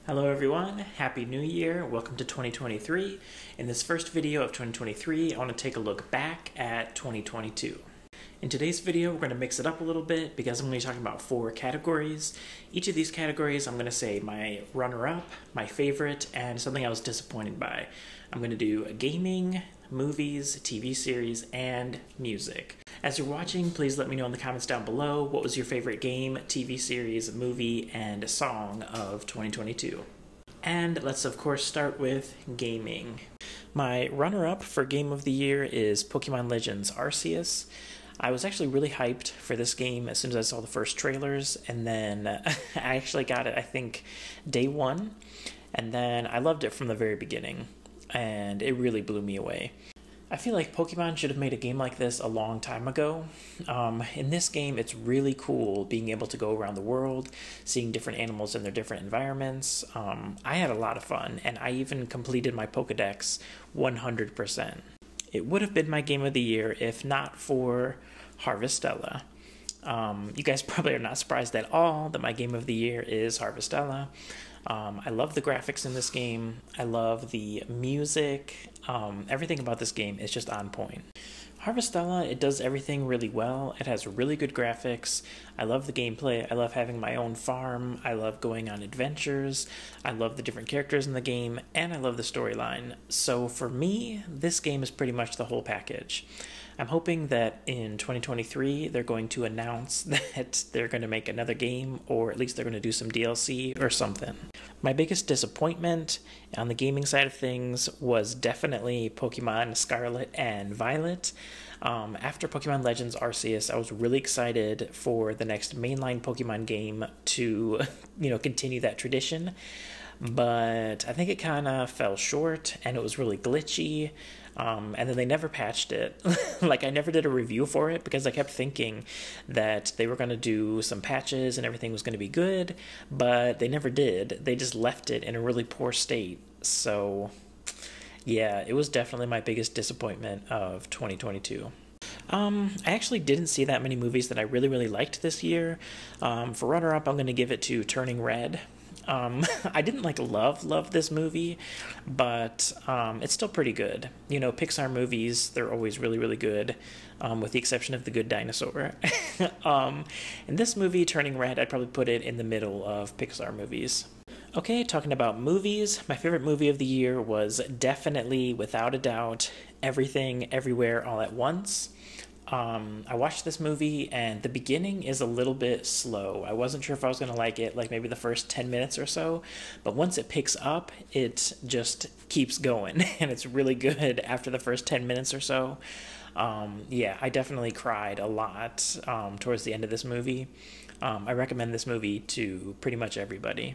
Hello everyone, Happy New Year, welcome to 2023. In this first video of 2023, I want to take a look back at 2022. In today's video, we're going to mix it up a little bit because I'm going to be talking about 4 categories. Each of these categories, I'm going to say my runner-up, my favorite, and something I was disappointed by. I'm going to do gaming, movies, TV series, and music. As you're watching, please let me know in the comments down below what was your favorite game, TV series, movie, and song of 2022. And let's of course start with gaming. My runner-up for Game of the Year is Pokemon Legends Arceus. I was actually really hyped for this game as soon as I saw the first trailers, and then I actually got it, I think, day one, and then I loved it from the very beginning, and it really blew me away. I feel like Pokemon should have made a game like this a long time ago. In this game, it's really cool being able to go around the world, seeing different animals in their different environments. I had a lot of fun, and I even completed my Pokedex 100%. It would have been my game of the year if not for Harvestella. You guys probably are not surprised at all that my game of the year is Harvestella. I love the graphics in this game. I love the music. Everything about this game is just on point. Harvestella, it does everything really well. It has really good graphics. I love the gameplay. I love having my own farm. I love going on adventures. I love the different characters in the game, and I love the storyline. So for me, this game is pretty much the whole package. I'm hoping that in 2023, they're going to announce that they're going to make another game, or at least they're going to do some DLC or something. My biggest disappointment on the gaming side of things was definitely Pokemon Scarlet and Violet. After Pokemon Legends Arceus, I was really excited for the next mainline Pokemon game to, continue that tradition. But I think it kind of fell short, and it was really glitchy. And then they never patched it. Like, I never did a review for it because I kept thinking that they were going to do some patches and everything was going to be good, but they never did. They just left it in a really poor state. So, yeah, it was definitely my biggest disappointment of 2022. I actually didn't see that many movies that I really liked this year. For runner-up, I'm going to give it to Turning Red. I didn't love this movie, but it's still pretty good. Pixar movies, they're always really good, with the exception of The Good Dinosaur. In this movie, Turning Red, I'd probably put it in the middle of Pixar movies. Okay, talking about movies, my favorite movie of the year was definitely, without a doubt, Everything, Everywhere, All at Once. I watched this movie, and the beginning is a little bit slow. I wasn't sure if I was going to like it, like maybe the first 10 minutes or so, but once it picks up, it just keeps going, and it's really good after the first 10 minutes or so. Yeah, I definitely cried a lot towards the end of this movie. I recommend this movie to pretty much everybody.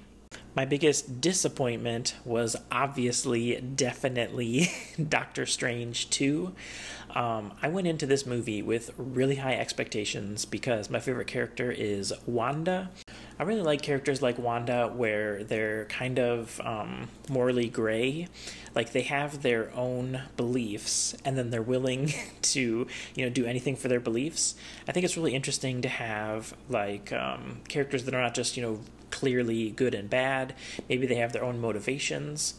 My biggest disappointment was obviously, definitely Doctor Strange 2. I went into this movie with really high expectations because my favorite character is Wanda. I really like characters like Wanda where they're kind of morally gray. Like, they have their own beliefs and then they're willing to, do anything for their beliefs. I think it's really interesting to have characters that are not just, clearly good and bad. Maybe they have their own motivations.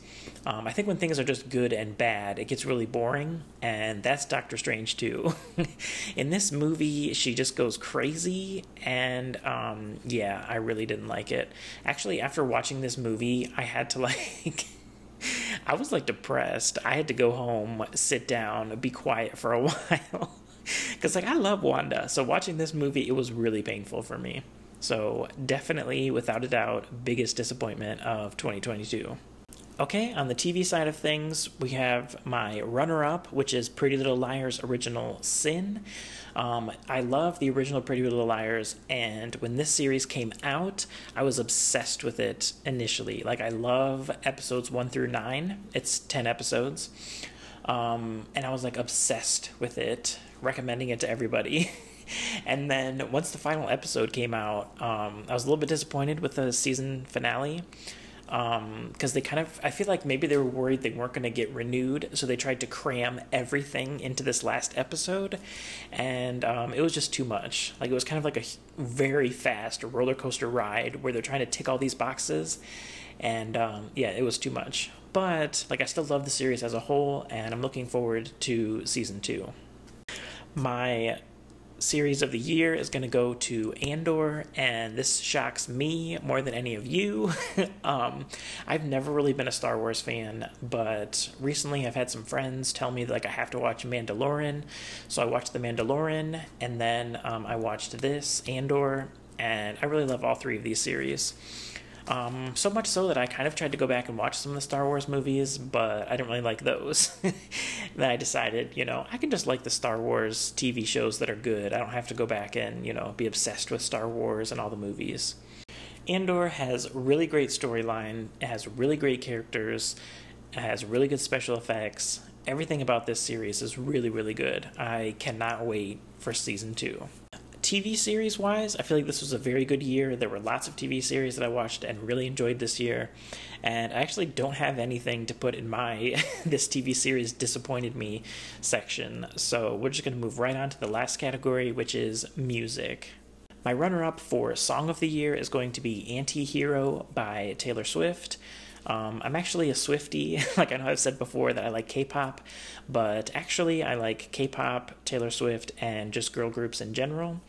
I think when things are just good and bad, it gets really boring, and that's Doctor Strange too. In this movie, she just goes crazy, and yeah, I really didn't like it. Actually, after watching this movie, I had to I was depressed. I had to go home, sit down, be quiet for a while, because I love Wanda. So watching this movie, it was really painful for me. So definitely, without a doubt, biggest disappointment of 2022. Okay, on the TV side of things, we have my runner-up, which is Pretty Little Liars Original Sin. I love the original Pretty Little Liars, and when this series came out, I was obsessed with it initially. I love episodes 1 through 9. It's 10 episodes. And I was obsessed with it, recommending it to everybody. And then once the final episode came out, I was a little bit disappointed with the season finale, because I feel like maybe they were worried they weren't going to get renewed, so they tried to cram everything into this last episode, and it was just too much. It was kind of like a very fast roller coaster ride where they're trying to tick all these boxes, and yeah, it was too much. But like, I still love the series as a whole, and I'm looking forward to season 2. My series of the year is going to go to Andor, and this shocks me more than any of you. I've never really been a Star Wars fan, but recently I've had some friends tell me that, like, I have to watch Mandalorian, so I watched The Mandalorian, and then I watched this, Andor, and I really love all 3 of these series. So much so that I kind of tried to go back and watch some of the Star Wars movies, but I didn't really like those. Then I decided, I can just like the Star Wars TV shows that are good. I don't have to go back and, be obsessed with Star Wars and all the movies. Andor has really great storyline, it has really great characters, it has really good special effects. Everything about this series is really, really good. I cannot wait for season 2. TV series wise, I feel like this was a very good year. There were lots of TV series that I watched and really enjoyed this year, and I actually don't have anything to put in my this TV series disappointed me section, so we're just going to move right on to the last category, which is music. My runner-up for Song of the Year is going to be Anti-Hero by Taylor Swift. I'm actually a Swiftie. Like, I know I've said before that I like K-pop, but actually I like K-pop, Taylor Swift, and just girl groups in general.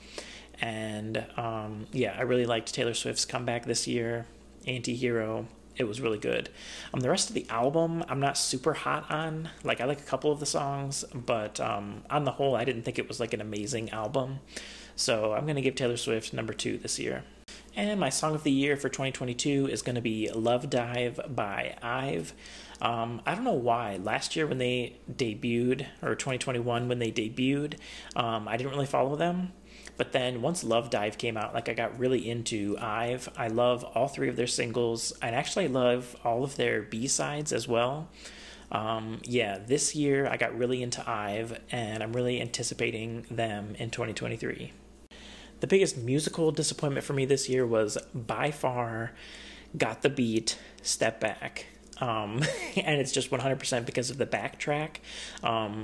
And yeah, I really liked Taylor Swift's comeback this year, Anti-Hero. It was really good. The rest of the album, I'm not super hot on. Like, I like a couple of the songs, but on the whole, I didn't think it was like an amazing album. So I'm going to give Taylor Swift number 2 this year. And my song of the year for 2022 is going to be Love Dive by Ive. I don't know why. Last year when they debuted, or 2021 when they debuted, I didn't really follow them. But then once Love Dive came out, like, I got really into Ive. I love all 3 of their singles, and actually I love all of their B-sides as well. Yeah, this year I got really into Ive, and I'm really anticipating them in 2023. The biggest musical disappointment for me this year was by far Got the Beat, Step Back. And it's just 100% because of the backtrack.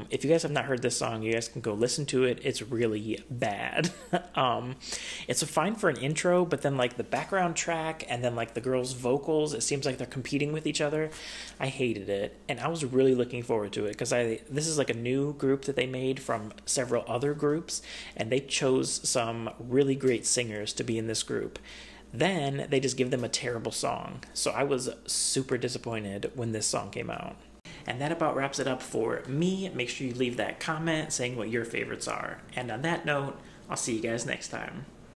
If you guys have not heard this song, you guys can go listen to it. It's really bad. It's fine for an intro, but then like the background track and then like the girls' vocals, it seems like they're competing with each other. I hated it, and I was really looking forward to it because this is like a new group that they made from several other groups, and they chose some really great singers to be in this group. Then they just give them a terrible song. So I was super disappointed when this song came out. And that about wraps it up for me. Make sure you leave that comment saying what your favorites are. And on that note, I'll see you guys next time.